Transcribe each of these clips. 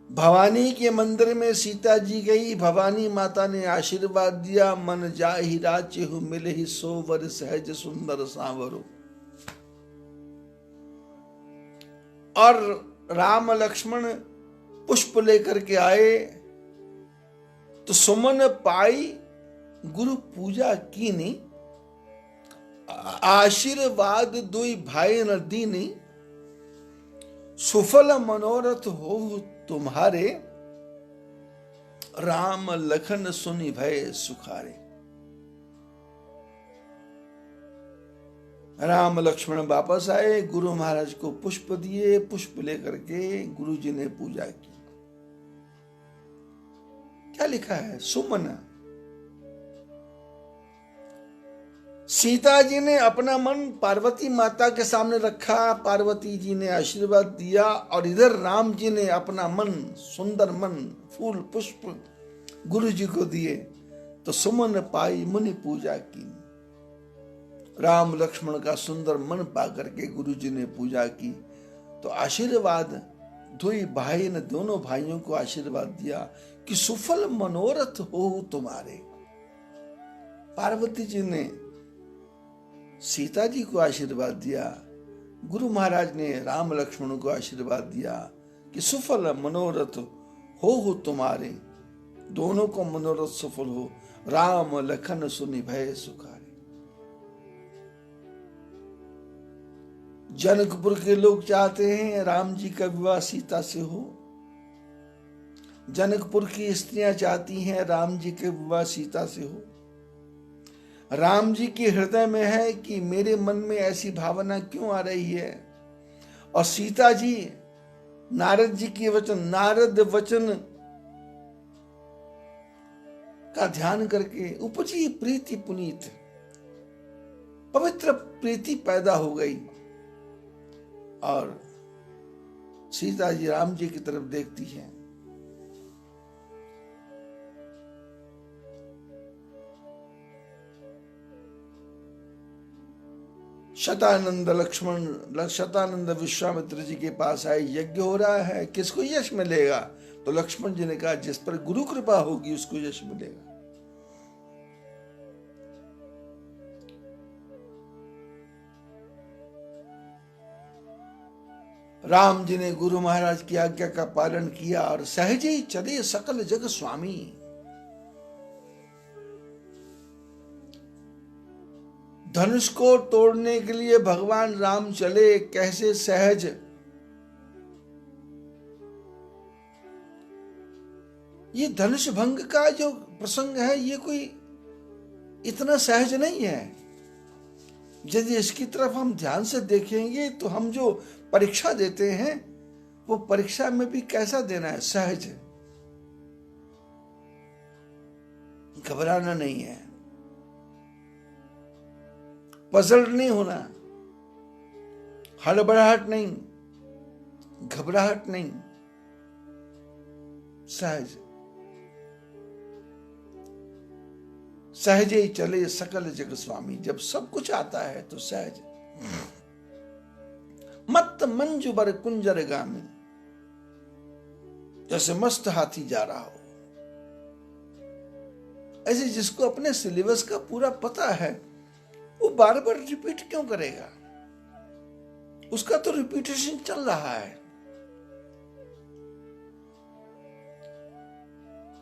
भवानी के मंदिर में सीता जी गई, भवानी माता ने आशीर्वाद दिया, मन जाहि राचेहु मिलहि सोवर सहज सुंदर सांवरो। और राम लक्ष्मण पुष्प लेकर के आए तो सुमन पाई गुरु पूजा कीनी, आशीर्वाद दुई भाई न दीनी, सुफल मनोरथ हो तुम्हारे, राम लखन सुनि भय सुखारे। राम लक्ष्मण वापस आए, गुरु महाराज को पुष्प दिए, पुष्प लेकर के गुरु जी ने पूजा की। क्या लिखा है? सुमन। सीता जी ने अपना मन पार्वती माता के सामने रखा, पार्वती जी ने आशीर्वाद दिया, और इधर राम जी ने अपना मन, सुंदर मन, फूल पुष्प गुरु जी को दिए। तो सुमन पाई मुनि पूजा की। राम लक्ष्मण का सुंदर मन पा करके गुरु जी ने पूजा की। तो आशीर्वाद दुई भाई ने, दोनों भाइयों को आशीर्वाद दिया कि सुफल मनोरथ हो तुम्हारे। पार्वती जी ने सीता जी को आशीर्वाद दिया, गुरु महाराज ने राम लक्ष्मण को आशीर्वाद दिया कि सुफल मनोरथ हो तुम्हारे, दोनों को मनोरथ सफल हो, राम लखन सुनि भय सुखारे। जनकपुर के लोग चाहते हैं राम जी का विवाह सीता से हो, जनकपुर की स्त्रियां चाहती हैं राम जी के विवाह सीता से हो। राम जी के हृदय में है कि मेरे मन में ऐसी भावना क्यों आ रही है, और सीता जी नारद जी के वचन, नारद वचन का ध्यान करके उपजी प्रीति पुनीत, पवित्र प्रीति पैदा हो गई, और सीता जी राम जी की तरफ देखती हैं। शतानंद लक्ष्मण, शतानंद विश्वामित्र जी के पास आए, यज्ञ हो रहा है, किसको यश मिलेगा? तो लक्ष्मण जी ने कहा जिस पर गुरु कृपा होगी उसको यश मिलेगा। राम जी ने गुरु महाराज की आज्ञा का पालन किया और सहजे ही चले सकल जग स्वामी। धनुष को तोड़ने के लिए भगवान राम चले, कैसे सहज। ये धनुष भंग का जो प्रसंग है ये कोई इतना सहज नहीं है। यदि इसकी तरफ हम ध्यान से देखेंगे तो हम जो परीक्षा देते हैं वो परीक्षा में भी कैसा देना है? सहज, घबराना नहीं है, पजल नहीं होना, हड़बड़ाहट नहीं, घबराहट नहीं, सहज। सहजे ही चले सकल जग स्वामी। जब सब कुछ आता है तो सहज। मत मंजु बर कुंजर गामी, जैसे मस्त हाथी जा रहा हो, ऐसे जिसको अपने सिलेबस का पूरा पता है वो बार बार रिपीट क्यों करेगा? उसका तो रिपीटेशन चल रहा है।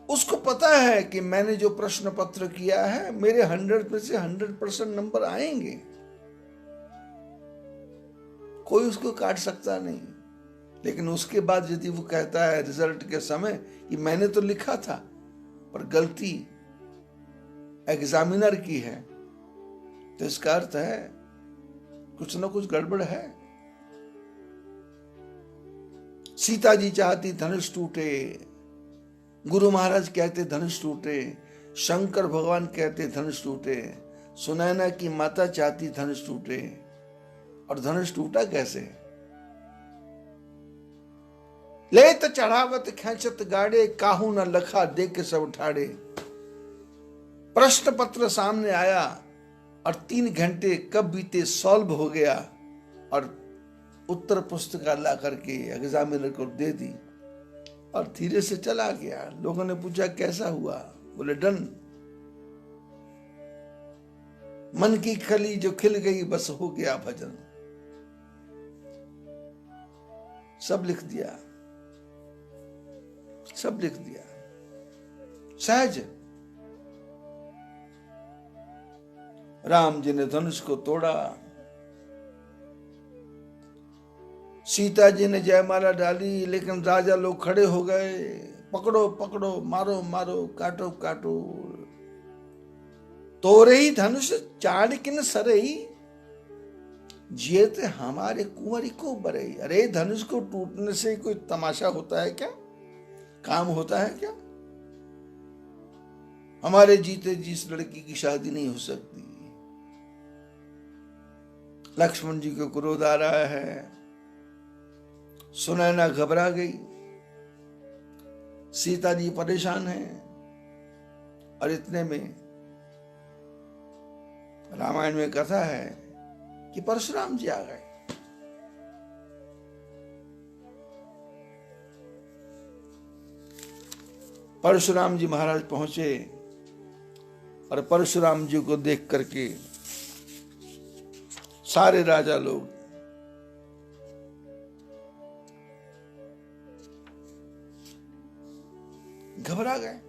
उसको पता है कि मैंने जो प्रश्न पत्र किया है मेरे 100 में से 100% नंबर आएंगे, कोई उसको काट सकता नहीं। लेकिन उसके बाद यदि वो कहता है रिजल्ट के समय कि मैंने तो लिखा था पर गलती एग्जामिनर की है, तो इसका अर्थ है कुछ ना कुछ गड़बड़ है। सीता जी चाहती धनुष टूटे, गुरु महाराज कहते धनुष टूटे, शंकर भगवान कहते धनुष टूटे, सुनैना की माता चाहती धनुष टूटे। और धनुष टूटा कैसे? लेत चढ़ावत खेचत गाड़े, काहू न लखा दे के सब ठाड़े। प्रश्न पत्र सामने आया और 3 घंटे कब बीते सॉल्व हो गया और उत्तर पुस्तिका ला करके एग्जामिनर को दे दी। और धीरे से चला गया। लोगों ने पूछा कैसा हुआ? बोले डन, मन की कली जो खिल गई, बस हो गया भजन। सब लिख दिया, सब लिख दिया, सहज। राम जी ने धनुष को तोड़ा, सीता जी ने जयमाला डाली, लेकिन राजा लोग खड़े हो गए, पकड़ो पकड़ो, मारो मारो, काटो काटो। तोरे ही धनुष चाणकिन सरई, जेत हमारे कुंवरी को बरई। अरे धनुष को टूटने से कोई तमाशा होता है क्या? काम होता है क्या? हमारे जीते जी इस लड़की की शादी नहीं हो सकती। लक्ष्मण जी को क्रोध आ रहा है, सुनैना घबरा गई, सीता जी परेशान है, और इतने में रामायण में कथा है कि परशुराम जी आ गए। परशुराम जी महाराज पहुंचे, और परशुराम जी को देख करके सारे राजा लोग घबरा गए।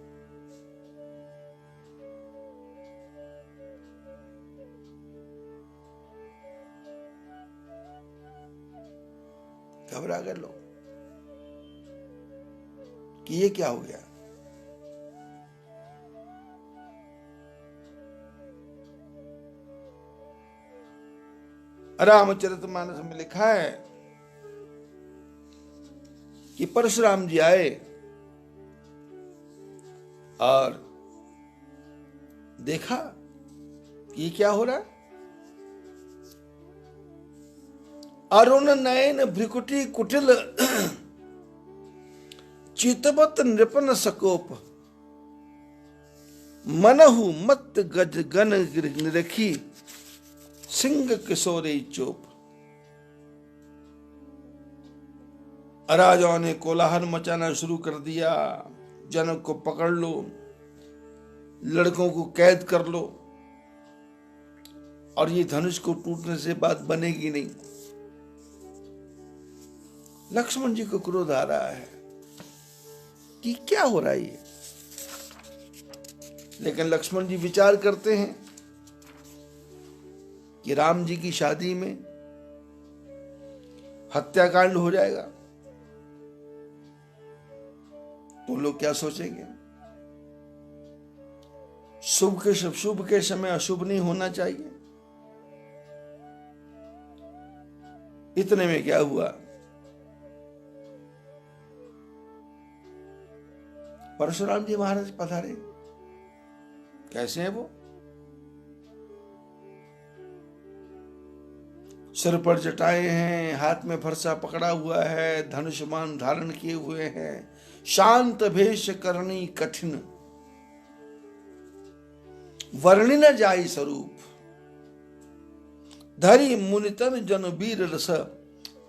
घबरा गए लोग कि ये क्या हो गया। रामचरितमानस में लिखा है कि परशुराम जी आए और देखा कि ये क्या हो रहा है। अरुण नयन भ्रिकुटी कुटिल, चितवत नृपन सकोप, मनहु मत गज गन निरखी, सिंह किशोरी चोप। राजाओं ने कोलाहल मचाना शुरू कर दिया, जनक को पकड़ लो, लड़कों को कैद कर लो, और ये धनुष को टूटने से बात बनेगी नहीं। लक्ष्मण जी को क्रोध आ रहा है कि क्या हो रहा है ये, लेकिन लक्ष्मण जी विचार करते हैं कि राम जी की शादी में हत्याकांड हो जाएगा तो लोग क्या सोचेंगे। शुभ के समय अशुभ नहीं होना चाहिए। इतने में क्या हुआ, परशुराम जी महाराज पधारे। कैसे हैं वो? सिर पर जटाएं हैं, हाथ में फरसा पकड़ा हुआ है, धनुष्मान धारण किए हुए हैं, शांत भेष करनी कठिन, वर्णि न जाई स्वरूप, धरी मुनितन जन वीर रस,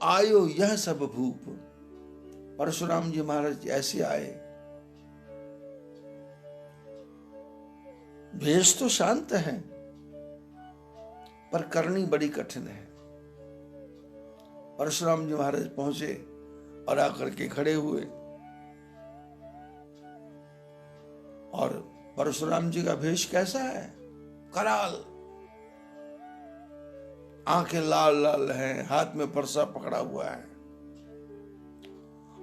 आयो यह सब भूप। परशुराम जी महाराज ऐसे आए, भेष तो शांत है पर करनी बड़ी कठिन है। परशुराम जी महाराज पहुंचे और आकर के खड़े हुए, और परशुराम जी का भेष कैसा है? कराल, आंखें लाल लाल हैं, हाथ में फरसा पकड़ा हुआ है।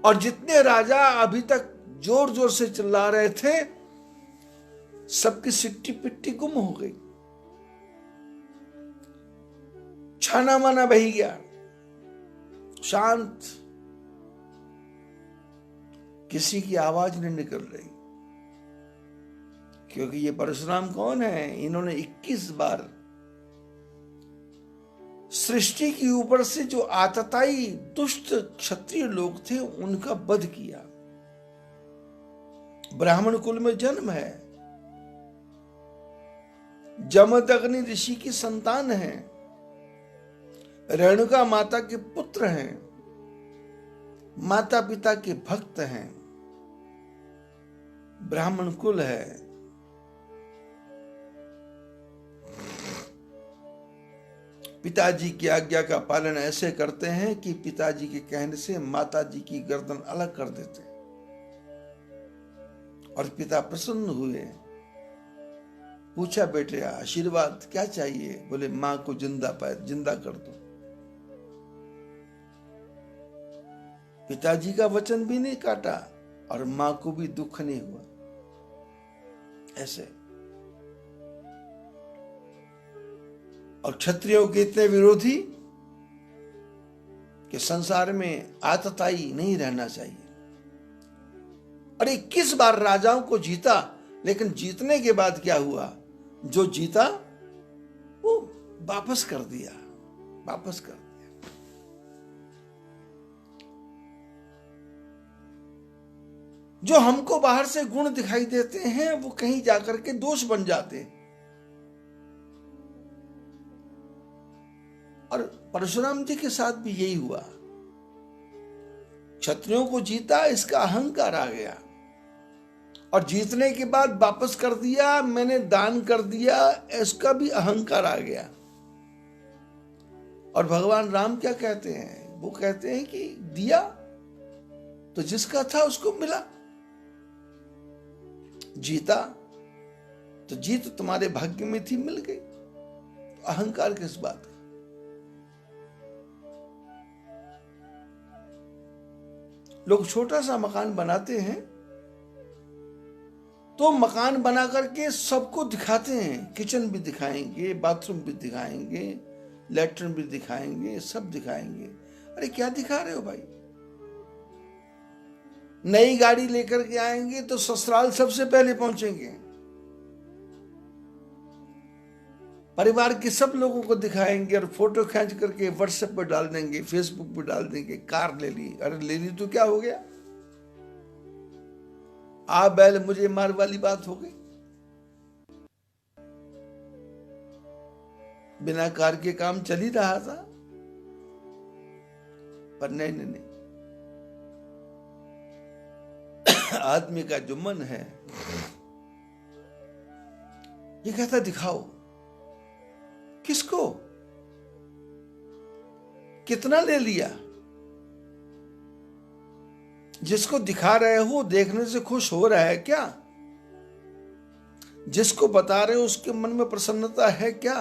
और जितने राजा अभी तक जोर जोर से चिल्ला रहे थे, सबकी सिट्टी पिट्टी गुम हो गई, छाना माना बह गया, शांत, किसी की आवाज नहीं निकल रही। क्योंकि ये परशुराम कौन है? इन्होंने 21 बार सृष्टि के ऊपर से जो आतताई दुष्ट क्षत्रिय लोग थे उनका वध किया। ब्राह्मण कुल में जन्म है, जमदग्नि ऋषि की संतान है, रेणुका माता के पुत्र हैं, माता पिता के भक्त हैं, ब्राह्मण कुल है, पिताजी की आज्ञा का पालन ऐसे करते हैं कि पिताजी के कहने से माताजी की गर्दन अलग कर देते, और पिता प्रसन्न हुए। पूछा, बेटे आशीर्वाद क्या चाहिए? बोले, मां को जिंदा कर दो। पिताजी का वचन भी नहीं काटा और मां को भी दुख नहीं हुआ। ऐसे और क्षत्रियों के इतने विरोधी कि संसार में आतताई नहीं रहना चाहिए। और 21 बार राजाओं को जीता, लेकिन जीतने के बाद क्या हुआ? जो जीता वो वापस कर दिया। जो हमको बाहर से गुण दिखाई देते हैं वो कहीं जाकर के दोष बन जाते हैं। और परशुराम जी के साथ भी यही हुआ। क्षत्रियों को जीता, इसका अहंकार आ गया, और जीतने के बाद वापस कर दिया, मैंने दान कर दिया, इसका भी अहंकार आ गया। और भगवान राम क्या कहते हैं? वो कहते हैं कि दिया तो जिसका था उसको मिला, जीता तो जीत तुम्हारे भाग्य में थी, मिल गई। अहंकार किस बात का? लोग छोटा सा मकान बनाते हैं तो मकान बना करके सबको दिखाते हैं, किचन भी दिखाएंगे, बाथरूम भी दिखाएंगे, लेटरिन भी दिखाएंगे, सब दिखाएंगे। अरे क्या दिखा रहे हो भाई? नई गाड़ी लेकर के आएंगे तो ससुराल सबसे पहले पहुंचेंगे, परिवार के सब लोगों को दिखाएंगे और फोटो खींच करके व्हाट्सएप पर डाल देंगे, फेसबुक पर डाल देंगे। कार ले ली, अरे ले ली तो क्या हो गया? आ बैल मुझे मार वाली बात हो गई। बिना कार के काम चल ही रहा था, पर नहीं। आदमी का जो मन है ये कहता दिखाओ। किसको? कितना ले लिया? जिसको दिखा रहे हो देखने से खुश हो रहा है क्या? जिसको बता रहे हो उसके मन में प्रसन्नता है क्या?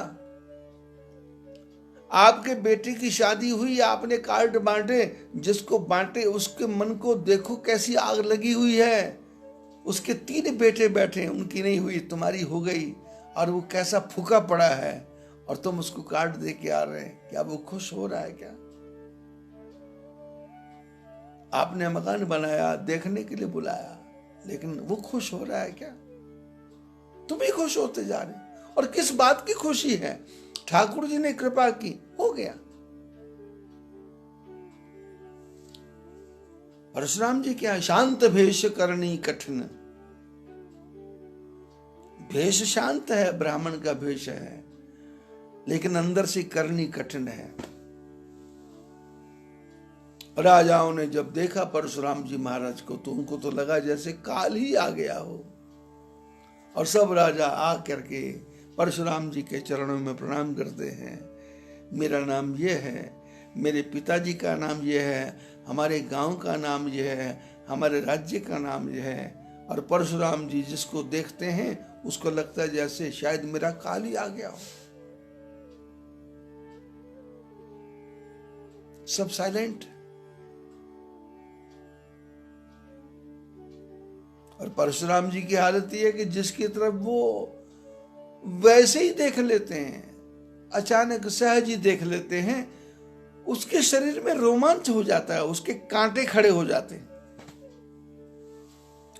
आपके बेटे की शादी हुई, आपने कार्ड बांटे, जिसको बांटे उसके मन को देखो कैसी आग लगी हुई है। उसके 3 बेटे बैठे, उनकी नहीं हुई, तुम्हारी हो गई, और वो कैसा फूका पड़ा है, और तुम उसको कार्ड दे के आ रहे हैं। क्या वो खुश हो रहा है क्या? आपने मकान बनाया, देखने के लिए बुलाया, लेकिन वो खुश हो रहा है क्या? तुम ही खुश होते जा रहे। और किस बात की खुशी है? ठाकुर जी ने कृपा की, हो गया। परशुराम जी क्या? शांत भेष करनी कठिन। भेष शांत है, ब्राह्मण का भेष है, लेकिन अंदर से करनी कठिन है। राजाओं ने जब देखा परशुराम जी महाराज को तो उनको तो लगा जैसे काल ही आ गया हो, और सब राजा आ करके परशुराम जी के चरणों में प्रणाम करते हैं। मेरा नाम ये है, मेरे पिताजी का नाम ये है, हमारे गांव का नाम ये है, हमारे राज्य का नाम ये है। और परशुराम जी जिसको देखते हैं उसको लगता है जैसे शायद मेरा काल ही आ गया हो। सब साइलेंट। और परशुराम जी की हालत यह है कि जिसकी तरफ वो वैसे ही देख लेते हैं, अचानक सहज ही देख लेते हैं, उसके शरीर में रोमांच हो जाता है, उसके कांटे खड़े हो जाते हैं।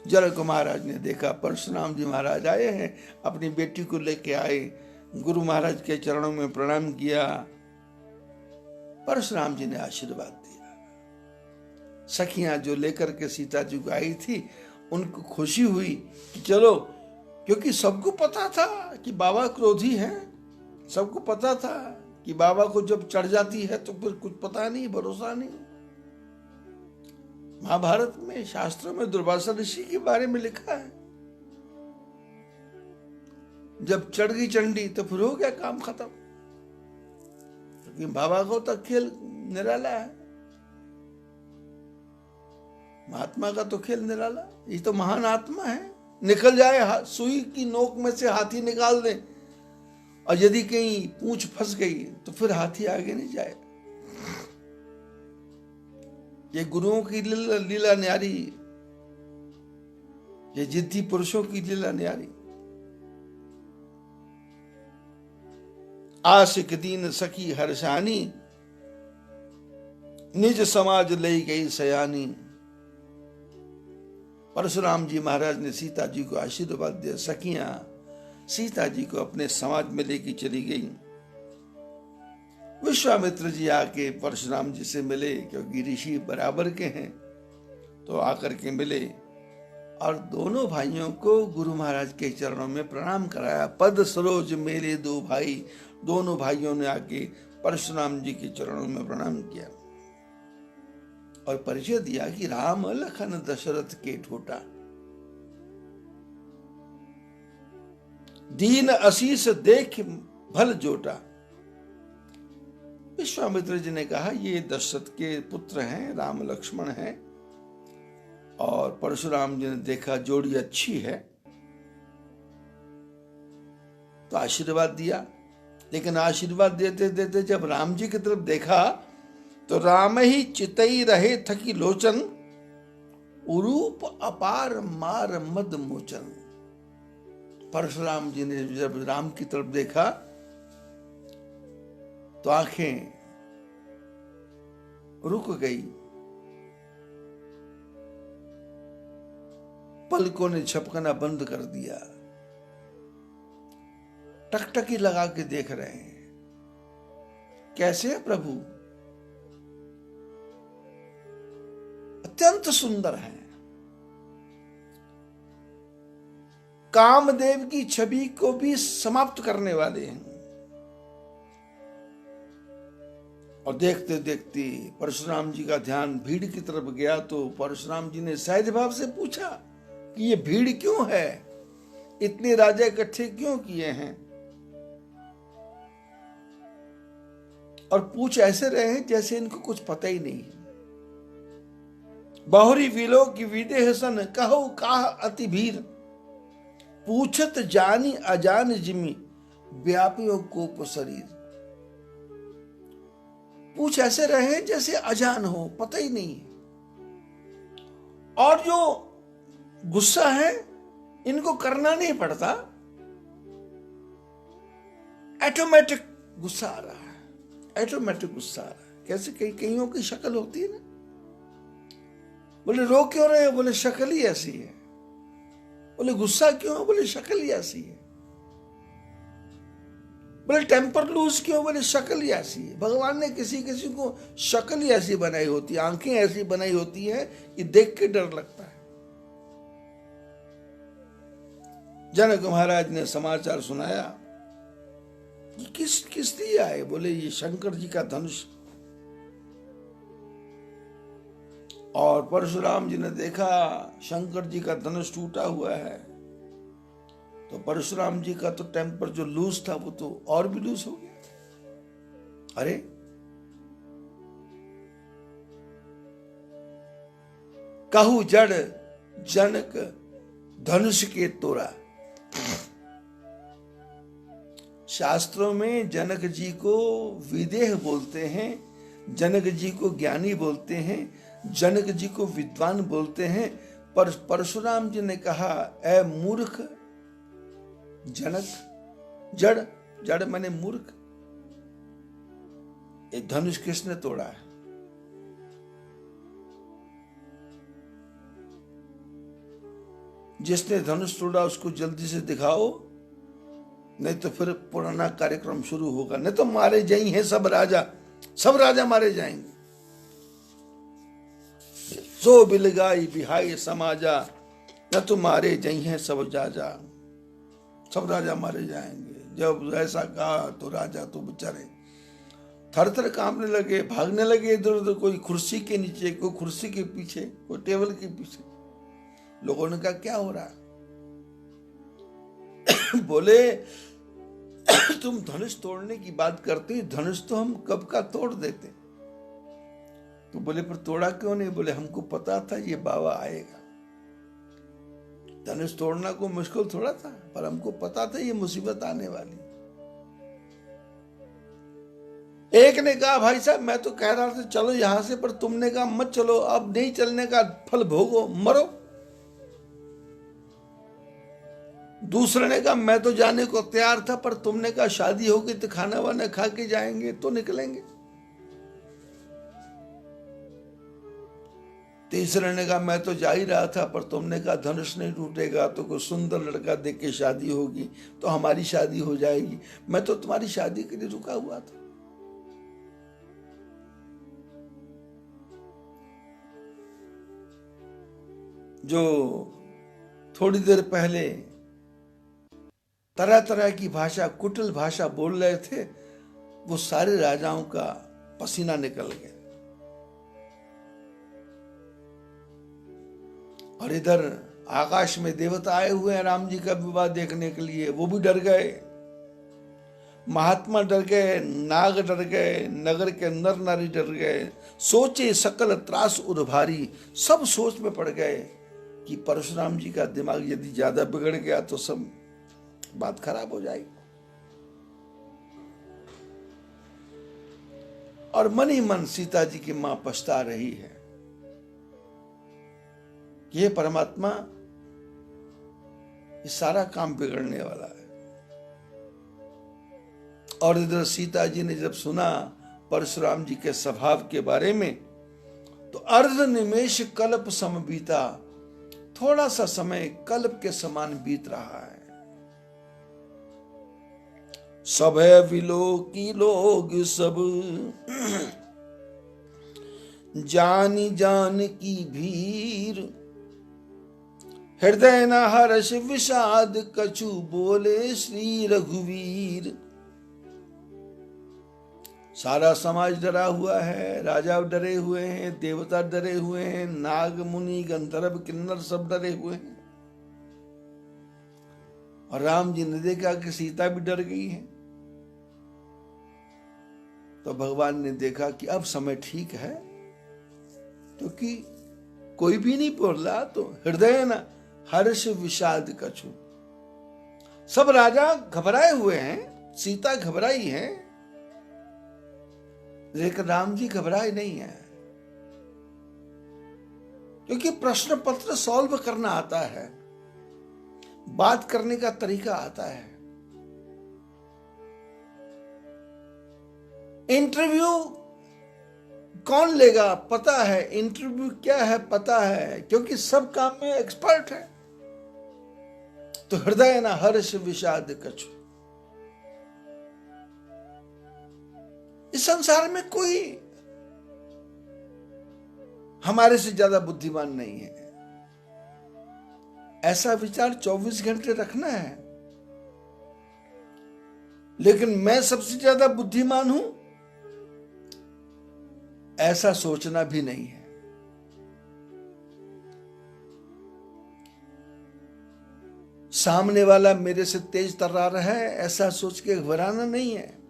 जनक महाराज ने देखा परशुराम जी महाराज आए हैं, अपनी बेटी को लेके आए, गुरु महाराज के चरणों में प्रणाम किया। परशुराम जी ने आशीर्वाद दिया। सखियां जो लेकर के सीता जी को आई थी, उनको खुशी हुई कि चलो, क्योंकि सबको पता था कि बाबा क्रोधी हैं, सबको पता था कि बाबा को जब चढ़ जाती है तो फिर कुछ पता नहीं, भरोसा नहीं। महाभारत में, शास्त्रों में दुर्वासा ऋषि के बारे में लिखा है जब चढ़ गई चंडी तो फिर हो गया काम खत्म। क्योंकि बाबा को तो खेल निराला है, महात्मा का तो खेल निराला। ये तो महान आत्मा है। निकल जाए सुई की नोक में से हाथी निकाल दे, और यदि कहीं पूंछ फंस गई तो फिर हाथी आगे नहीं जाए। ये गुरुओं की लीला न्यारी, ये जिद्दी पुरुषों की लीला न्यारी। आशिक दीन सखी हर्षानी, निज समाज लई गई सयानी। परशुराम जी महाराज ने सीता जी को आशीर्वाद दिया। सखियां सीता जी को अपने समाज में लेके चली गई। विश्वामित्र जी आके परशुराम जी से मिले, क्योंकि ऋषि बराबर के हैं, तो आकर के मिले और दोनों भाइयों को गुरु महाराज के चरणों में प्रणाम कराया। पद सरोज मेरे दो भाई, दोनों भाइयों ने आके परशुराम जी के चरणों में प्रणाम किया और परिचय दिया कि राम लखन दशरथ के ठोटा, दीन आशीष देख भल जोटा। विश्वामित्र जी ने कहा ये दशरथ के पुत्र हैं, राम लक्ष्मण हैं। और परशुराम जी ने देखा जोड़ी अच्छी है तो आशीर्वाद दिया। लेकिन आशीर्वाद देते देते जब राम जी की तरफ देखा तो राम ही चितई रहे थकी लोचन, उरूप अपार मार मद मोचन। परशुराम जी ने जब राम की तरफ देखा तो आंखें रुक गई, पलकों ने झपकना बंद कर दिया, टकटकी लगा के देख रहे हैं कैसे है प्रभु, अत्यंत सुंदर है। कामदेव की छवि को भी समाप्त करने वाले हैं। और देखते देखते परशुराम जी का ध्यान भीड़ की तरफ गया तो परशुराम जी ने सहज भाव से पूछा कि ये भीड़ क्यों है, इतने राजा इकट्ठे क्यों किए हैं। और पूछ ऐसे रहे हैं जैसे इनको कुछ पता ही नहीं है। बाहुरी विलो की विदेह सन, कहो काह अति भीर, पूछत जानी अजान जिमी, व्यापियो कोप शरीर। पूछ ऐसे रहे हैं जैसे अजान हो, पता ही नहीं है। और जो गुस्सा है इनको करना नहीं पड़ता, ऑटोमेटिक गुस्सा आ रहा है, ऑटोमेटिक गुस्सा आ रहा है। कैसे कईयों की शक्ल होती है ना, बोले रो क्यों रहे हो, बोले शक्ल ही ऐसी है। बोले गुस्सा क्यों है, बोले शक्ल ही ऐसी है। बोले टेम्पर लूज क्यों, बोले शक्ल ही ऐसी है। भगवान ने किसी किसी को शक्ल ही ऐसी बनाई होती है, आंखें ऐसी बनाई होती है कि देख के डर लगता है। जनक महाराज ने समाचार सुनाया कि किस लिए आए, बोले ये शंकर जी का धनुष। और परशुराम जी ने देखा शंकर जी का धनुष टूटा हुआ है, तो परशुराम जी का तो टेम्पर जो लूज था वो तो और भी लूज हो गया। अरे कहू जड़ जनक धनुष के तोरा। शास्त्रों में जनक जी को विदेह बोलते हैं, जनक जी को ज्ञानी बोलते हैं, जनक जी को विद्वान बोलते हैं। पर परशुराम जी ने कहा ऐ मूर्ख जनक, जड़, जड़ माने मूर्ख, ये धनुष किसने तोड़ा है। जिसने धनुष तोड़ा उसको जल्दी से दिखाओ, नहीं तो फिर पुराना कार्यक्रम शुरू होगा। नहीं तो मारे जाई हैं सब राजा मारे जाएंगे। सो बिलगाई बिहाई समाजा, न तो मारे जाई हैं सब राजा मारे जाएंगे। जब ऐसा कहा तो राजा तो बेचारे थर थर कांपने लगे, भागने लगे इधर उधर, कोई कुर्सी के नीचे, कोई कुर्सी के पीछे, कोई टेबल के पीछे। लोगों ने कहा क्या हो रहा है। बोले तुम धनुष तोड़ने की बात करते हो, धनुष तो हम कब का तोड़ देते। तो बोले पर तोड़ा क्यों नहीं? बोले हमको पता था ये बाबा आएगा। धनुष तोड़ना को मुश्किल थोड़ा था, पर हमको पता था ये मुसीबत आने वाली। एक ने कहा भाई साहब मैं तो कह रहा था चलो यहां से, पर तुमने कहा मत चलो, अब नहीं चलने का फल भोगो, मरो। दूसरे ने कहा मैं तो जाने को तैयार था, पर तुमने कहा शादी होगी तो खाना वाना खा के जाएंगे तो निकलेंगे। तीसरे ने कहा मैं तो जा ही रहा था, पर तुमने कहा धनुष नहीं टूटेगा तो कोई सुंदर लड़का देख के शादी होगी तो हमारी शादी हो जाएगी, मैं तो तुम्हारी शादी के लिए रुका हुआ था। जो थोड़ी देर पहले तरह तरह की भाषा, कुटिल भाषा बोल रहे थे, वो सारे राजाओं का पसीना निकल गया। और इधर आकाश में देवता आए हुए हैं राम जी का विवाह देखने के लिए, वो भी डर गए। महात्मा डर गए, नाग डर गए, नगर के नर नारी डर गए। सोचे सकल त्रास उर्भारी, सब सोच में पड़ गए कि परशुराम जी का दिमाग यदि ज्यादा बिगड़ गया तो सब बात खराब हो जाएगी। और मन ही मन सीता जी की मां पछता रही है, ये परमात्मा ये सारा काम बिगड़ने वाला है। और इधर सीता जी ने जब सुना परशुराम जी के स्वभाव के बारे में, तो अर्ध निमेष कल्प सम बीता, थोड़ा सा समय कल्प के समान बीत रहा है। सभय विलो की लोग सब जानी जान की भीर, हृदय न हर्ष विषाद कछु बोले श्री रघुवीर। सारा समाज डरा हुआ है, राजा डरे हुए हैं, देवता डरे हुए हैं, नाग मुनि गंधर्व किन्नर सब डरे हुए हैं। और राम जी ने देखा कि सीता भी डर गई है, तो भगवान ने देखा कि अब समय ठीक है, क्योंकि कोई भी नहीं बोल रहा, तो हृदय न हर्ष विषाद कछु। सब राजा घबराए हुए हैं, सीता घबराई है, लेकिन राम जी घबराए नहीं है, क्योंकि प्रश्न पत्र सॉल्व करना आता है, बात करने का तरीका आता है। इंटरव्यू कौन लेगा पता है, इंटरव्यू क्या है पता है, क्योंकि सब काम में एक्सपर्ट है। तो हृदय न हर्ष विषाद कछु। इस संसार में कोई हमारे से ज्यादा बुद्धिमान नहीं है, ऐसा विचार 24 घंटे रखना है। लेकिन मैं सबसे ज्यादा बुद्धिमान हूं, ऐसा सोचना भी नहीं है। सामने वाला मेरे से तेज तर्रार है, ऐसा सोच के घबराना नहीं है।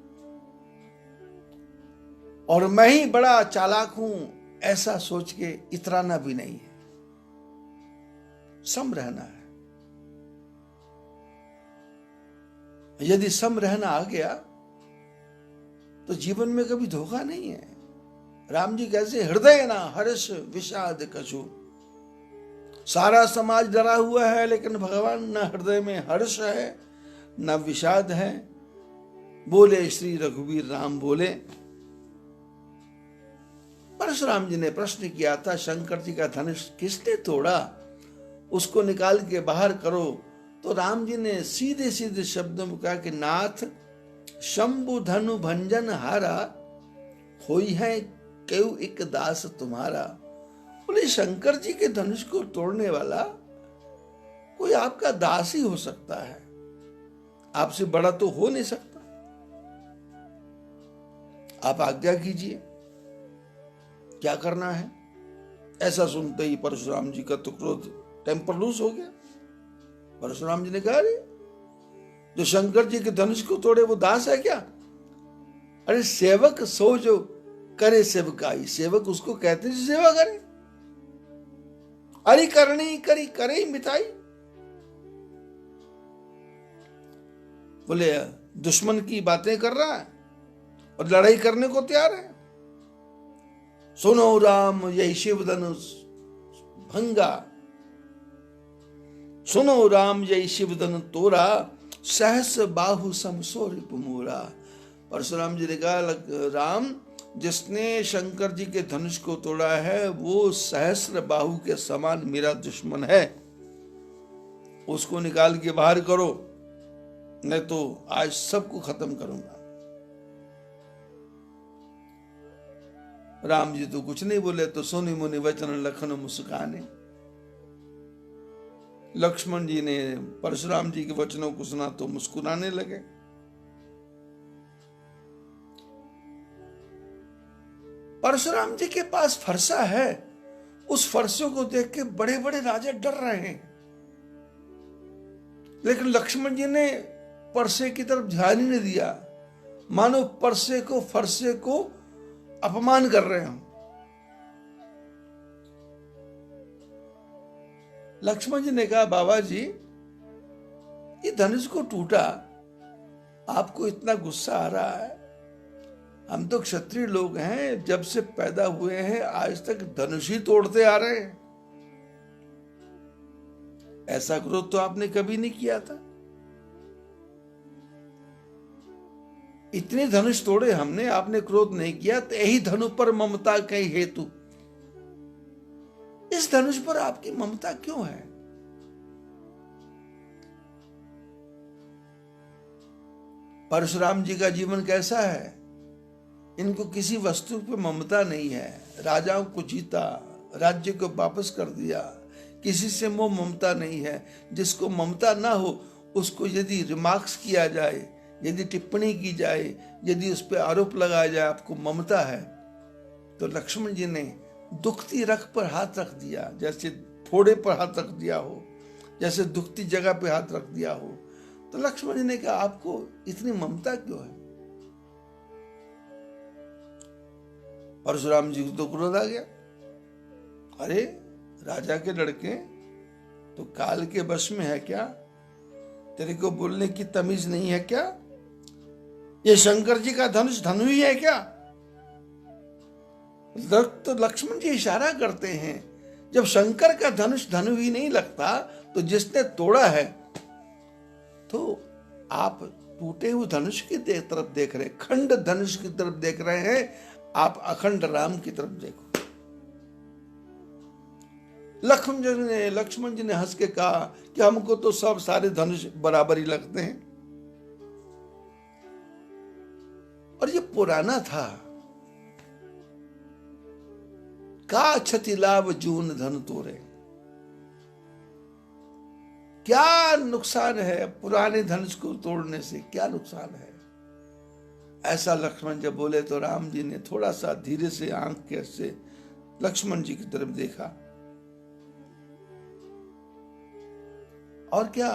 और मैं ही बड़ा चालाक हूं, ऐसा सोच के इतराना भी नहीं है। सम रहना है। यदि सम रहना आ गया तो जीवन में कभी धोखा नहीं है। राम जी कैसे, हृदय ना हर्ष विषाद कछु। सारा समाज डरा हुआ है, लेकिन भगवान न हृदय में हर्ष है न विषाद है। बोले श्री रघुवीर राम बोले। परशुराम जी ने प्रश्न किया था, शंकर जी का धनुष किसने तोड़ा, उसको निकाल के बाहर करो। तो राम जी ने सीधे सीधे शब्दों में कहा कि नाथ शंभु धनु भंजन हारा, होई है केउ एक दास तुम्हारा। बोले शंकर जी के धनुष को तोड़ने वाला कोई आपका दास ही हो सकता है, आपसे बड़ा तो हो नहीं सकता। आप आज्ञा कीजिए, क्या करना है। ऐसा सुनते ही परशुराम जी का तो क्रोध टेम्पर लूज हो गया। परशुराम जी ने कहा, अरे जो शंकर जी के धनुष को तोड़े वो दास है क्या? अरे सेवक सो जो करे सेवकाई, सेवक उसको कहते हैं जो सेवा करे। अरि करणी करी करे मिताई। बोले दुश्मन की बातें कर रहा है और लड़ाई करने को तैयार है। सुनो राम यही शिव धनुष भंगा, सुनो राम यही शिव धनुष तोरा, सहस बाहु समसो रिपुमोरा। परशुराम जी ने कहा राम जिसने शंकर जी के धनुष को तोड़ा है वो सहस्र बाहु के समान मेरा दुश्मन है, उसको निकाल के बाहर करो, नहीं तो आज सबको खत्म करूंगा। राम जी तो कुछ नहीं बोले, तो सोनी मुनि वचन लखन मुस्काने। लक्ष्मण जी ने परशुराम जी के वचनों को सुना तो मुस्कुराने लगे। परशुराम जी के पास फरसा है, उस फरसों को देख के बड़े बड़े राजा डर रहे हैं, लेकिन लक्ष्मण जी ने परसे की तरफ ध्यान ही नहीं दिया, मानो फरसे को अपमान कर रहे हो। लक्ष्मण जी ने कहा बाबा जी ये धनुष को टूटा, आपको इतना गुस्सा आ रहा है? हम तो क्षत्रिय लोग हैं, जब से पैदा हुए हैं आज तक धनुष ही तोड़ते आ रहे हैं। ऐसा क्रोध तो आपने कभी नहीं किया था। इतने धनुष तोड़े हमने, आपने क्रोध नहीं किया, तो यही धनु पर ममता कई हेतु। इस धनुष पर आपकी ममता क्यों है? परशुराम जी का जीवन कैसा है? इनको किसी वस्तु पे ममता नहीं है। राजाओं को जीता, राज्य को वापस कर दिया, किसी से मोह ममता नहीं है। जिसको ममता ना हो उसको यदि रिमार्क्स किया जाए, यदि टिप्पणी की जाए, यदि उस पर आरोप लगाया जाए आपको ममता है, तो लक्ष्मण जी ने दुखती रख पर हाथ रख दिया, जैसे फोड़े पर हाथ रख दिया हो, जैसे दुखती जगह पे हाथ रख दिया हो। तो लक्ष्मण जी ने कहा आपको इतनी ममता क्यों है? परशुराम जी को तो क्रोध आ गया। अरे राजा के लड़के तो काल के वश में है क्या? तेरे को बोलने की तमीज नहीं है क्या? ये शंकर जी का धनुष धनु ही है क्या? तो लक्ष्मण जी इशारा करते हैं, जब शंकर का धनुष धनु ही नहीं लगता तो जिसने तोड़ा है, तो आप टूटे हुए धनुष की तरफ देख रहे, खंड धनुष की तरफ देख रहे हैं, आप अखंड राम की तरफ देखो। लक्ष्मण जी ने हंस के कहा कि हमको तो सब सारे धनुष बराबर ही लगते हैं, और ये पुराना था। का क्षति लाभ जून धन तोरे, क्या नुकसान है पुराने धनुष को तोड़ने से? क्या नुकसान है? ऐसा लक्ष्मण जब बोले तो राम जी ने थोड़ा सा धीरे से आंख के से लक्ष्मण जी की तरफ देखा, और क्या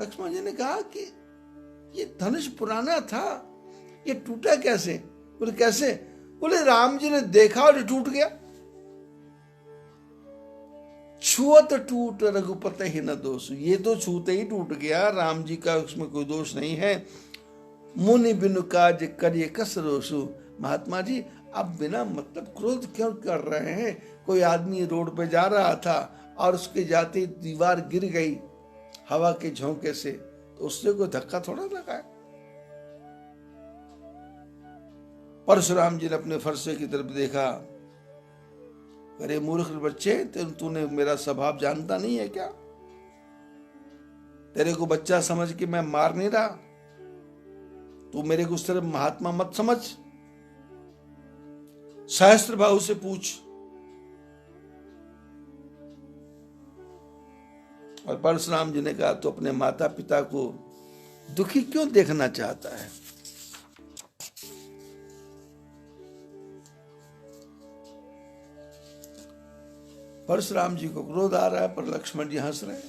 लक्ष्मण जी ने कहा कि ये धनुष पुराना था, ये टूटा कैसे? बोले कैसे? बोले राम जी ने देखा और ये टूट गया। छुअत टूट रघुपति ही न दोष, ये तो छूते ही टूट गया, राम जी का उसमें कोई दोष नहीं है। मुनि बिनु काज करिए कस रोसु। महात्मा जी आप बिना मतलब क्रोध क्यों कर रहे हैं? कोई आदमी रोड पे जा रहा था और उसके जाते दीवार गिर गई हवा के झोंके से, तो उससे कोई धक्का थोड़ा लगा है। परशुराम जी ने अपने फरसे की तरफ देखा, अरे मूर्ख बच्चे, तूने मेरा स्वभाव जानता नहीं है क्या? तेरे को बच्चा समझ के मैं मार नहीं रहा, तू मेरे को उस तरह महात्मा मत समझ, सहस्त्र बाहु से पूछ। और परशुराम जी ने कहा तो अपने माता पिता को दुखी क्यों देखना चाहता है? परशुराम जी को क्रोध आ रहा है, पर लक्ष्मण जी हंस रहे हैं।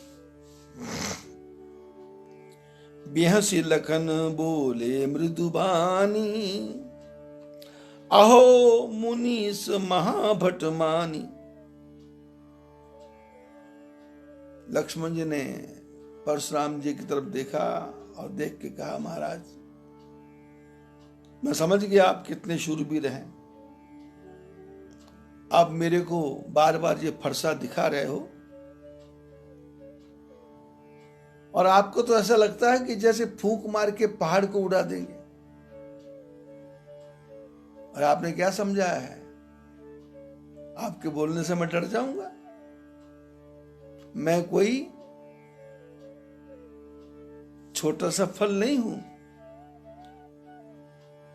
बिहसी लखन बोले मृदुबानी, अहो मुनीस महाभट मानी। लक्ष्मण जी ने परशुराम जी की तरफ देखा और देख के कहा, महाराज मैं समझ गया आप कितने शूरवीर हैं। आप मेरे को बार बार ये फरसा दिखा रहे हो और आपको तो ऐसा लगता है कि जैसे फूंक मार के पहाड़ को उड़ा देंगे। और आपने क्या समझा है, आपके बोलने से मैं डर जाऊंगा? मैं कोई छोटा सा फल नहीं हूं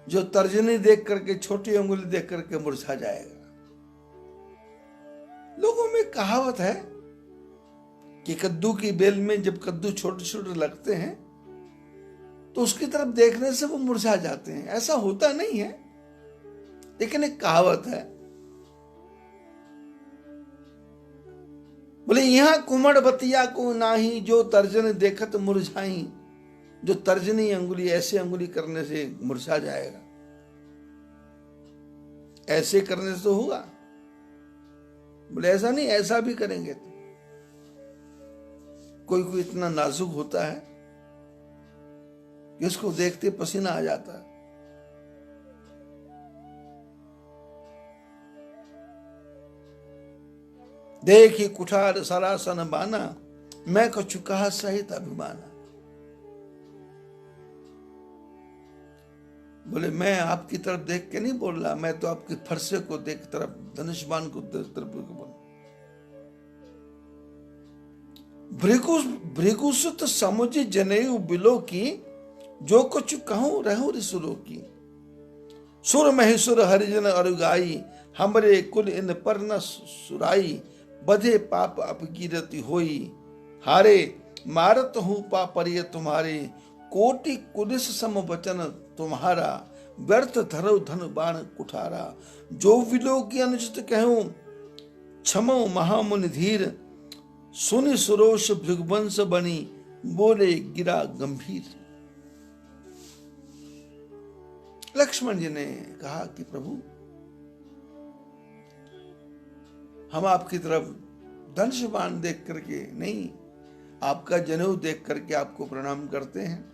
जो तर्जनी देख करके, छोटी उंगली देख करके मुरझा जाएगा। लोगों में कहावत है कि कद्दू की बेल में जब कद्दू छोटे छोटे लगते हैं तो उसकी तरफ देखने से वो मुरझा जाते हैं। ऐसा होता नहीं है, लेकिन एक कहावत है। बोले यहां कुमड़ बतिया को नाही, जो तर्जन देखत मुरझाई। जो तर्जनी अंगुली ऐसे अंगुली करने से मुरझा जाएगा, ऐसे करने से तो होगा। बोले ऐसा नहीं, ऐसा भी करेंगे तो। कोई कोई इतना नाजुक होता है कि उसको देखते पसीना आ जाता है। देखी कुठार सरासन बाना, मैं कछु कहा सहित अभिमाना। बोले मैं आपकी तरफ देख के नहीं बोल रहा, मैं तो आपके फरसे को देख तरफ, धनुष्मान को तरफ बोल। भृगुसुत समुझ जनेऊ बिलो की, जो कुछ कहूं रहूं रिसुरो की। सुर महेश्वर हरिजन अरुगाई, हमरे कुल इन पर न सुराई। बधे पाप अपकीरति होई, हारे मारत हूं पापरिय तुम्हारे। कोटि कुलिस सम वचन तुम्हारा, व्यर्थ धरो धन बाण कुठारा। जो विलो की अनुचित कहूं, क्षमो महामुनि धीर। सुनि सुरोष भृगवंश बनी, बोले गिरा गंभीर। लक्ष्मण जी ने कहा कि प्रभु, हम आपकी तरफ धनुष बाण देख करके नहीं, आपका जनेऊ देख करके आपको प्रणाम करते हैं।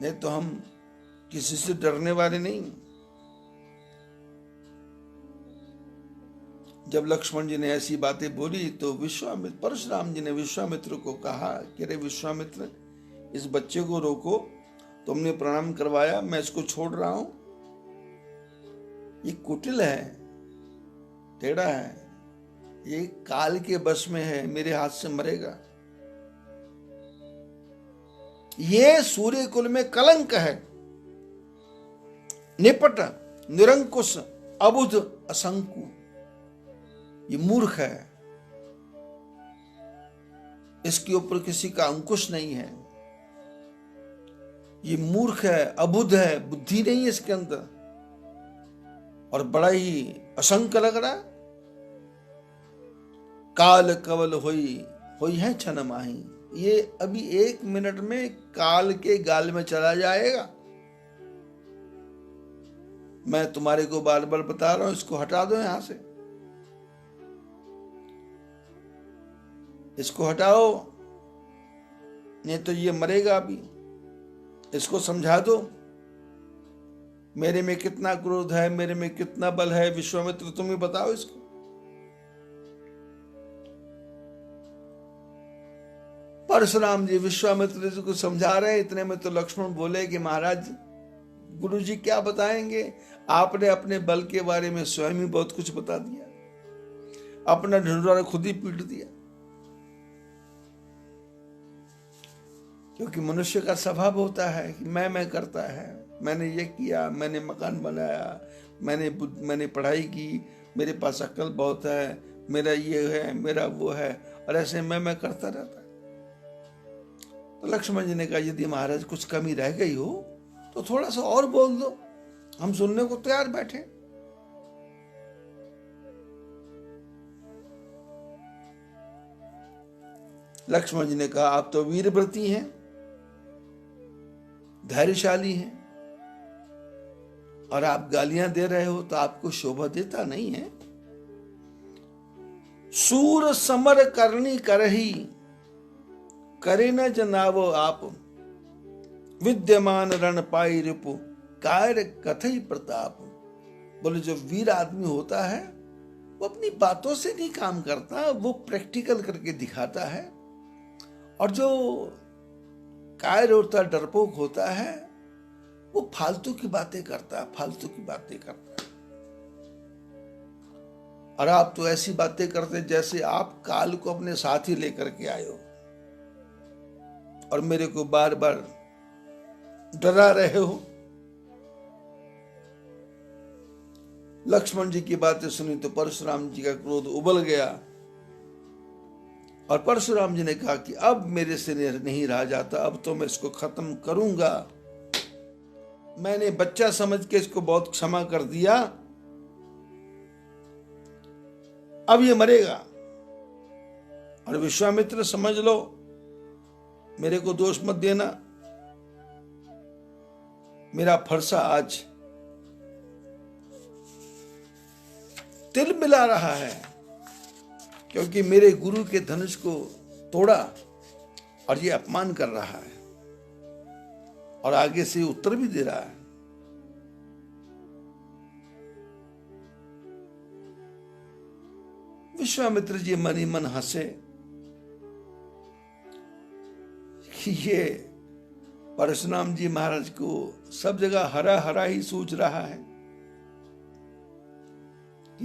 नहीं तो हम किसी से डरने वाले नहीं। जब लक्ष्मण जी ने ऐसी बातें बोली तो विश्वामित्र, परशुराम जी ने विश्वामित्र को कहा कि अरे विश्वामित्र, इस बच्चे को रोको, तुमने प्रणाम करवाया, मैं इसको छोड़ रहा हूं। ये कुटिल है, टेढ़ा है, ये काल के बस में है, मेरे हाथ से मरेगा। ये सूर्य कुल में कलंक है, निपट निरंकुश अबुध असंकु। ये मूर्ख है, इसके ऊपर किसी का अंकुश नहीं है। ये मूर्ख है, अबुध है, बुद्धि नहीं है इसके अंदर, और बड़ा ही असंक लग रहा है। काल कवल होई है छन माही। ये अभी 1 मिनट में काल के गाल में चला जाएगा। मैं तुम्हारे को बार बार बता रहा हूं, इसको हटा दो यहां से, इसको हटाओ, नहीं तो ये मरेगा अभी। इसको समझा दो, मेरे में कितना क्रोध है, मेरे में कितना बल है। विश्वामित्र तुम ही बताओ इसको। परशुराम जी विश्वामित्र जी को समझा रहे हैं, इतने में तो लक्ष्मण बोले कि महाराज, गुरु जी क्या बताएंगे, आपने अपने बल के बारे में स्वयं ही बहुत कुछ बता दिया, अपना ढिंढोरा खुद ही पीट दिया। क्योंकि मनुष्य का स्वभाव होता है कि मैं करता है, मैंने ये किया, मैंने मकान बनाया, मैंने पढ़ाई की, मेरे पास अक्ल बहुत है, मेरा ये है, मेरा वो है, और ऐसे मैं करता रहता है। तो लक्ष्मण जी ने कहा, यदि महाराज कुछ कमी रह गई हो तो थोड़ा सा और बोल दो, हम सुनने को तैयार बैठे। लक्ष्मण जी ने कहा, आप तो वीरव्रती हैं, धैर्यशाली हैं, और आप गालियां दे रहे हो तो आपको शोभा देता नहीं है। सूर समर करनी करही, करे न जनावो आप, विद्यमान रण पाई रिपु, कार्य कथई प्रताप। बोले जो वीर आदमी होता है वो अपनी बातों से नहीं काम करता, वो प्रैक्टिकल करके दिखाता है। और जो कायर होता, डरपोक होता है, वो फालतू की बातें करता है, फालतू की बातें करता है। और आप तो ऐसी बातें करते जैसे आप काल को अपने साथ ही लेकर के आए हो और मेरे को बार बार डरा रहे हो। लक्ष्मण जी की बातें सुनी तो परशुराम जी का क्रोध उबल गया और परशुराम जी ने कहा कि अब मेरे से नहीं रहा जाता, अब तो मैं इसको खत्म करूंगा। मैंने बच्चा समझ के इसको बहुत क्षमा कर दिया, अब ये मरेगा। और विश्वामित्र समझ लो, मेरे को दोष मत देना, मेरा फरसा आज तिल मिला रहा है, क्योंकि मेरे गुरु के धनुष को तोड़ा और ये अपमान कर रहा है और आगे से उत्तर भी दे रहा है। विश्वामित्र जी मन ही मन हंसे कि ये परशुराम जी महाराज को सब जगह हरा हरा ही सूझ रहा है।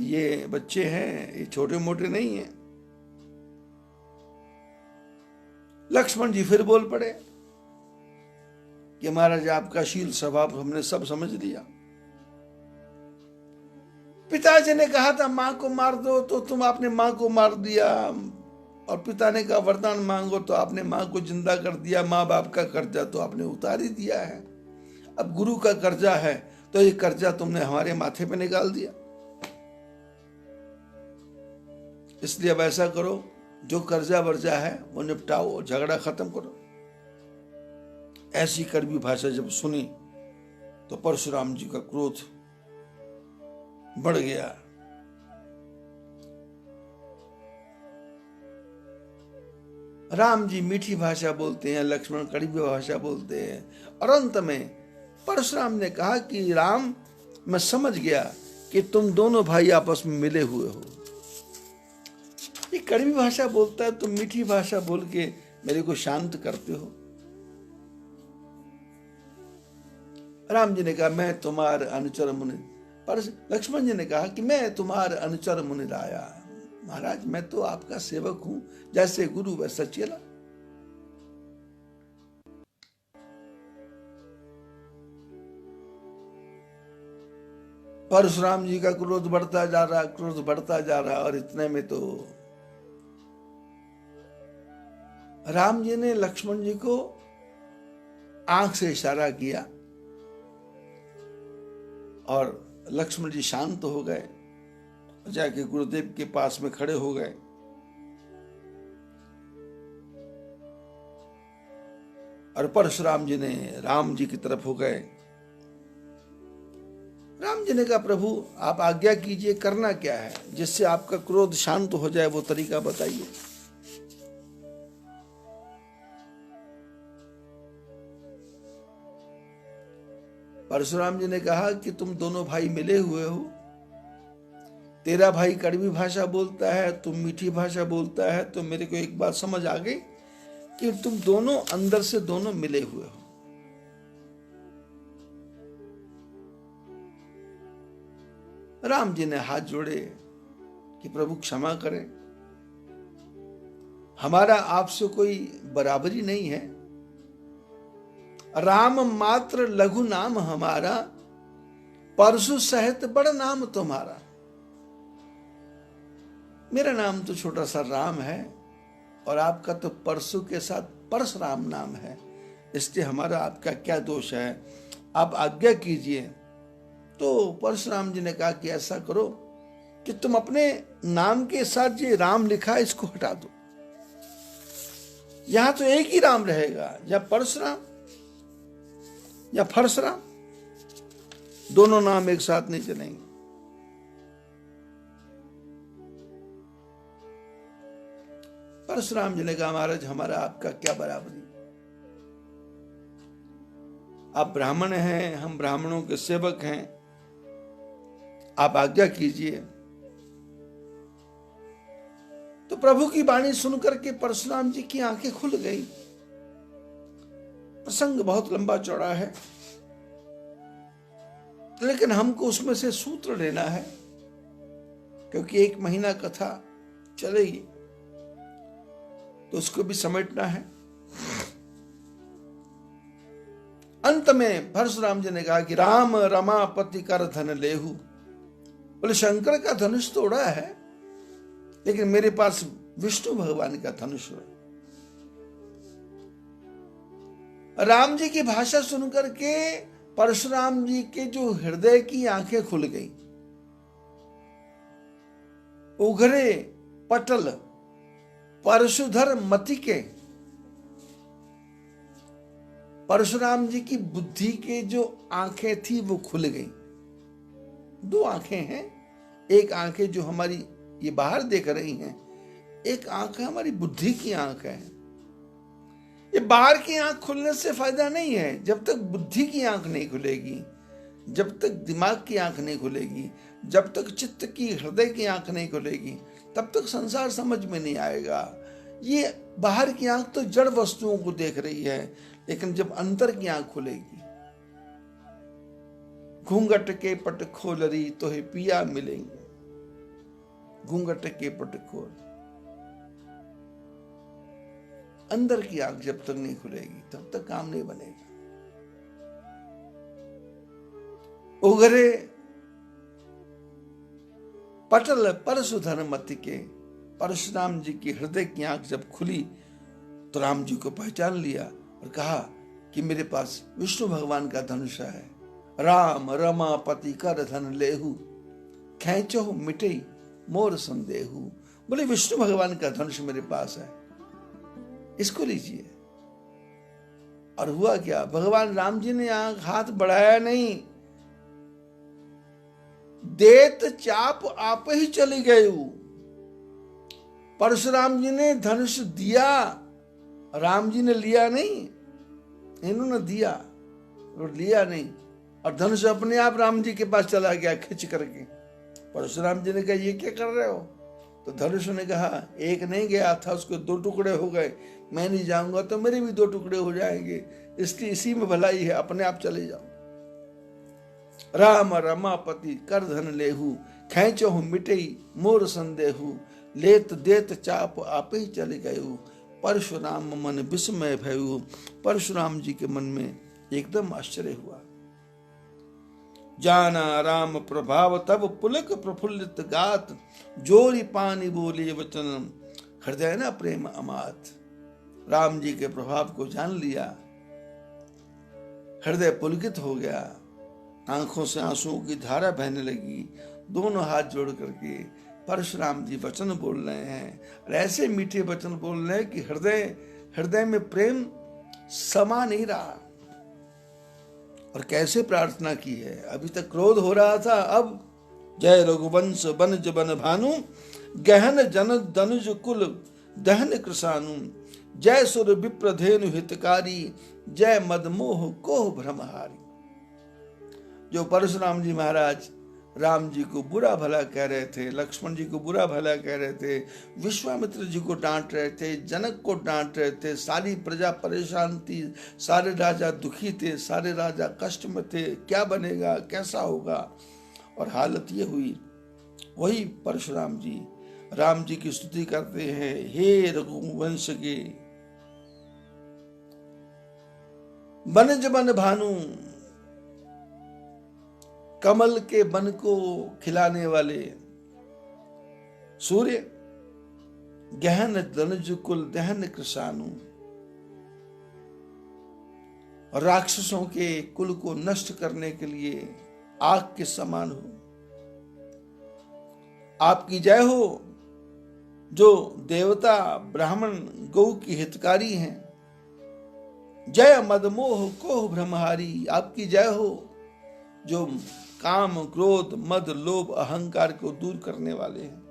ये बच्चे हैं, ये छोटे मोटे नहीं हैं। लक्ष्मण जी फिर बोल पड़े कि महाराज आपका शील स्वभाव हमने सब समझ लिया। पिताजी ने कहा था मां को मार दो तो तुम आपने मां को मार दिया, और पिता ने कहा वरदान मांगो तो आपने मां को जिंदा कर दिया। मां बाप का कर्जा तो आपने उतार ही दिया है, अब गुरु का कर्जा है तो ये कर्जा तुमने हमारे माथे पे निकाल दिया। इसलिए अब ऐसा करो, जो कर्जा वर्जा है वो निपटाओ और झगड़ा खत्म करो। ऐसी कड़वी भाषा जब सुनी तो परशुराम जी का क्रोध बढ़ गया। राम जी मीठी भाषा बोलते हैं, लक्ष्मण कड़वी भाषा बोलते हैं, और अंत में परशुराम ने कहा कि राम, मैं समझ गया कि तुम दोनों भाई आपस में मिले हुए हो। ये कड़वी भाषा बोलता है, तुम मीठी भाषा बोल के मेरे को शांत करते हो। राम जी ने कहा मैं तुम्हारे अनुचर मुनि, पर लक्ष्मण जी ने कहा कि मैं तुम्हारे अनुचर मुनि लाया। महाराज मैं तो आपका सेवक हूं, जैसे गुरु वैसा चेला। परशुराम जी का क्रोध बढ़ता जा रहा, क्रोध बढ़ता जा रहा, और इतने में तो राम जी ने लक्ष्मण जी को आंख से इशारा किया और लक्ष्मण जी शांत हो गए, जाके गुरुदेव के पास में खड़े हो गए। और परशुराम जी ने राम जी की तरफ हो गए। राम जी ने कहा प्रभु आप आज्ञा कीजिए, करना क्या है जिससे आपका क्रोध शांत हो जाए, वो तरीका बताइए। परशुराम जी ने कहा कि तुम दोनों भाई मिले हुए हो, तेरा भाई कड़वी भाषा बोलता है, तुम मीठी भाषा बोलता है, तो मेरे को एक बात समझ आ गई कि तुम दोनों अंदर से दोनों मिले हुए हो। राम जी ने हाथ जोड़े कि प्रभु क्षमा करें, हमारा आपसे कोई बराबरी नहीं है। राम मात्र लघु नाम हमारा, परशु सहित बड़ नाम तुम्हारा। मेरा नाम तो छोटा सा राम है और आपका तो परशु के साथ परशुराम नाम है, इसलिए हमारा आपका क्या दोष है, आप आज्ञा कीजिए। तो परशुराम जी ने कहा कि ऐसा करो कि तुम अपने नाम के साथ जो राम लिखा है इसको हटा दो। यहां तो एक ही राम रहेगा, या परशुराम या फरसराम, दोनों नाम एक साथ नहीं चलेंगे। परशुराम जी ने कहा, महाराज हमारा आपका क्या बराबरी, आप ब्राह्मण हैं, हम ब्राह्मणों के सेवक हैं, आप आज्ञा कीजिए। तो प्रभु की वाणी सुनकर के परशुराम जी की आंखें खुल गई। प्रसंग बहुत लंबा चौड़ा है, लेकिन हमको उसमें से सूत्र लेना है, क्योंकि 1 महीना कथा चलेगी तो उसको भी समेटना है। अंत में परशुराम जी ने कहा कि राम रमापति कर धन लेहु। बोले शंकर का धनुष तो उड़ा है, लेकिन मेरे पास विष्णु भगवान का धनुष है। राम जी की भाषा सुनकर के परशुराम जी के जो हृदय की आंखें खुल गई। उघरे पटल परशुधर मति के, परशुराम जी की बुद्धि के जो आंखें थी वो खुल गई। 2 आंखें हैं, एक आंखें जो हमारी ये बाहर देख रही हैं, एक आंख हमारी बुद्धि की आंख है। ये बाहर की आंख खुलने से फायदा नहीं है, जब तक बुद्धि की आंख नहीं खुलेगी, जब तक दिमाग की आंख नहीं खुलेगी, जब तक चित्त की हृदय की आंख नहीं खुलेगी, तब तक संसार समझ में नहीं आएगा। ये बाहर की आंख तो जड़ वस्तुओं को देख रही है, लेकिन जब अंतर की आंख खुलेगी, घूंघट के पट खोलरी तो ही पिया मिलेंगे, घूंघट के पट खोल, अंदर की आंख जब तक नहीं खुलेगी तब तक काम नहीं बनेगा। उगरे पटल परशुधर मति के, परशुराम जी की हृदय की आंख जब खुली तो राम जी को पहचान लिया और कहा कि मेरे पास विष्णु भगवान का धनुष है। राम रमापति कर धन लेहु, खेचो मिटे मोर संदेहु। बोले विष्णु भगवान का धनुष मेरे पास है, इसको लीजिए। और हुआ क्या, भगवान राम जी ने हाथ बढ़ाया नहीं, देत चाप आप ही चली गई। परशुराम जी ने धनुष दिया, राम जी ने लिया नहीं, इन्होंने दिया और लिया नहीं, और धनुष अपने आप राम जी के पास चला गया खिंच करके। परशुराम जी ने कहा ये क्या कर रहे हो? तो धनुष ने कहा एक नहीं गया था, उसके 2 टुकड़े हो गए, मैं नहीं जाऊंगा तो मेरे भी 2 टुकड़े हो जाएंगे, इसलिए इसी में भलाई है, अपने आप चले जाओ। राम रमापति कर धन लेहु, खेचो मिटई मोर संदेहु, लेत देत चाप आप ही चले गयु, परशुराम मन विस्मय भयु। परशुराम जी के मन में एकदम आश्चर्य हुआ। जाना राम प्रभाव तब पुलक प्रफुल्लित गात, जोरी पानी बोले वचन हृदय न प्रेम अमात। राम जी के प्रभाव को जान लिया, हृदय पुलकित हो गया, आंखों से आंसुओं की धारा बहने लगी। दोनों हाथ जोड़ करके परशुराम जी वचन बोल रहे हैं, और ऐसे मीठे वचन बोल रहे हैं कि हृदय में प्रेम समा नहीं रहा। और कैसे प्रार्थना की है, अभी तक क्रोध हो रहा था, अब जय रघुवंश बनज बन भानु, गहन जन दनुज कुल दहन कृषानु, जय सुर विप्रधेनु हितकारी, जय मदमोह कोह भ्रमहारी। जो परशुराम जी महाराज राम जी को बुरा भला कह रहे थे, लक्ष्मण जी को बुरा भला कह रहे थे, विश्वामित्र जी को डांट रहे थे, जनक को डांट रहे थे, सारी प्रजा परेशान थी, सारे राजा दुखी थे, सारे राजा कष्ट में थे, क्या बनेगा, कैसा होगा, और हालत ये हुई। वही परशुराम जी राम जी की स्तुति करते हैं, हे रघुवंश के बनज बन भानु, कमल के बन को खिलाने वाले सूर्य, गहन दनुज कुल दहन कृषानु, और राक्षसों के कुल को नष्ट करने के लिए आग के समान हो, आपकी जय हो। जो देवता ब्राह्मण गौ की हितकारी हैं। जय मदमोह कोह ब्रह्महारी, आपकी जय हो, जो काम क्रोध मद लोभ अहंकार को दूर करने वाले हैं।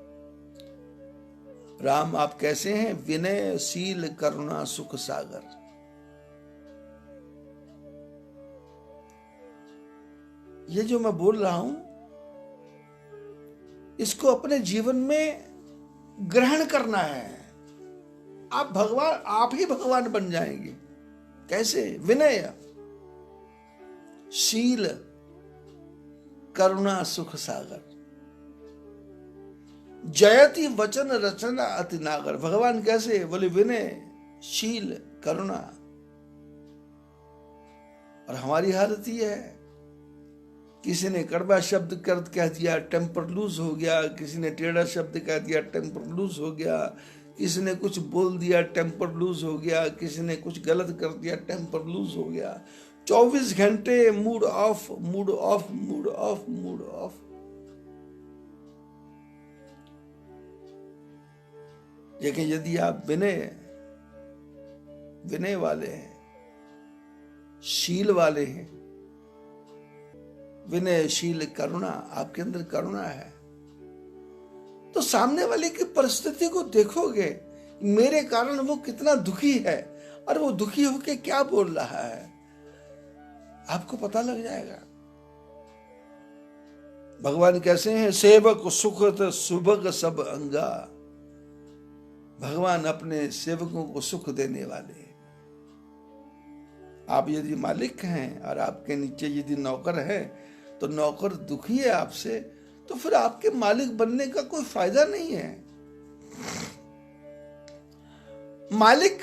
राम आप कैसे हैं? विनय शील करुणा सुख सागर। ये जो मैं बोल रहा हूं, इसको अपने जीवन में ग्रहण करना है। आप भगवान, आप ही भगवान बन जाएंगे। कैसे? विनय शील करुणा सुख सागर। जयति वचन रचना अति नागर। भगवान कैसे? बोले विनय शील करुणा। और हमारी हालत ये है, किसी ने कड़वा शब्द कर कह दिया, टेम्पर लूज हो गया। किसी ने टेढ़ा शब्द कह दिया, टेम्पर लूज हो गया। किसी ने कुछ बोल दिया, टेम्पर लूज हो गया। किसी ने कुछ गलत कर दिया, टेम्पर लूज हो गया। 24 घंटे mood off mood off mood off mood off. लेकिन यदि आप विनय वाले हैं, शील वाले हैं, विनय शील करुणा, आपके अंदर करुणा है, तो सामने वाले की परिस्थिति को देखोगे, मेरे कारण वो कितना दुखी है और वो दुखी होके क्या बोल रहा है, आपको पता लग जाएगा। भगवान कैसे हैं? सेवक सुखत सुभग सब अंगा। भगवान अपने सेवकों को सुख देने वाले हैं। आप यदि मालिक हैं और आपके नीचे यदि नौकर है, तो नौकर दुखी है आपसे, तो फिर आपके मालिक बनने का कोई फायदा नहीं है। मालिक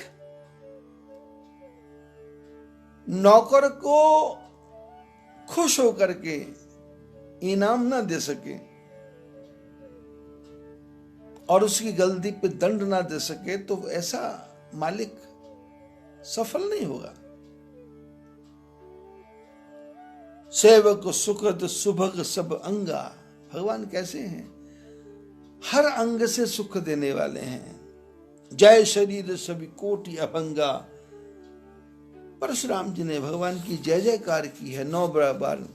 नौकर को खुश होकर के इनाम ना दे सके और उसकी गलती पे दंड ना दे सके, तो ऐसा मालिक सफल नहीं होगा। सेवक सुखद सुभग सब अंगा। भगवान कैसे हैं? हर अंग से सुख देने वाले हैं। जय शरीर सभी कोटि अभंगा। परशुराम जी ने भगवान की जय जयकार की है 9 बार।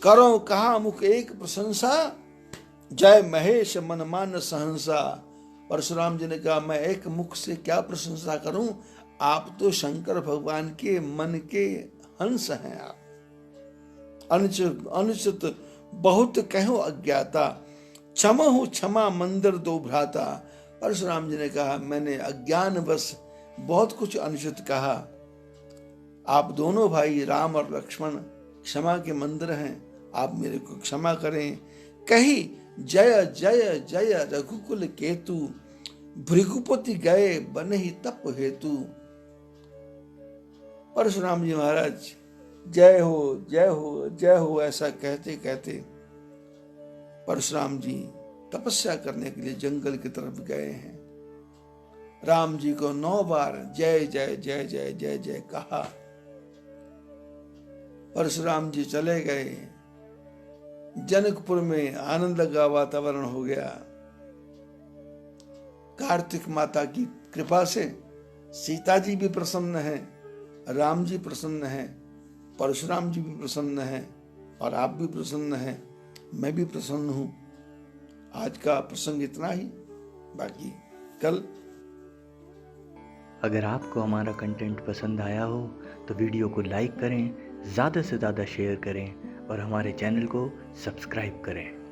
करो कहा मुख एक प्रशंसा, जय महेश मन मान सहंसा। परशुराम जी ने कहा, मैं एक मुख से क्या प्रशंसा करूं, आप तो शंकर भगवान के मन के हंस हैं। आप अनुचित बहुत कहो अज्ञाता, क्षमहु क्षमा मंदिर दो भ्राता। परशुराम जी ने कहा, मैंने अज्ञान बस बहुत कुछ अनुचित कहा। आप दोनों भाई राम और लक्ष्मण क्षमा के मंदिर हैं, आप मेरे को क्षमा करें। कही जय जय जय रघुकुल केतु, भृगुपति गए बन ही तप हेतु। परशुराम जी महाराज जय हो जय हो जय हो ऐसा कहते कहते परशुराम जी तपस्या करने के लिए जंगल की तरफ गए हैं। राम जी को 9 बार जय जय जय जय जय जय कहा। परशुराम जी चले गए। जनकपुर में आनंद का वातावरण हो गया। कार्तिक माता की कृपा से सीता जी भी प्रसन्न है, राम जी प्रसन्न है, परशुराम जी भी प्रसन्न है और आप भी प्रसन्न हैं, मैं भी प्रसन्न हूं। आज का प्रसंग इतना ही, बाकी कल। अगर आपको हमारा कंटेंट पसंद आया हो तो वीडियो को लाइक करें, ज़्यादा से ज़्यादा शेयर करें और हमारे चैनल को सब्सक्राइब करें।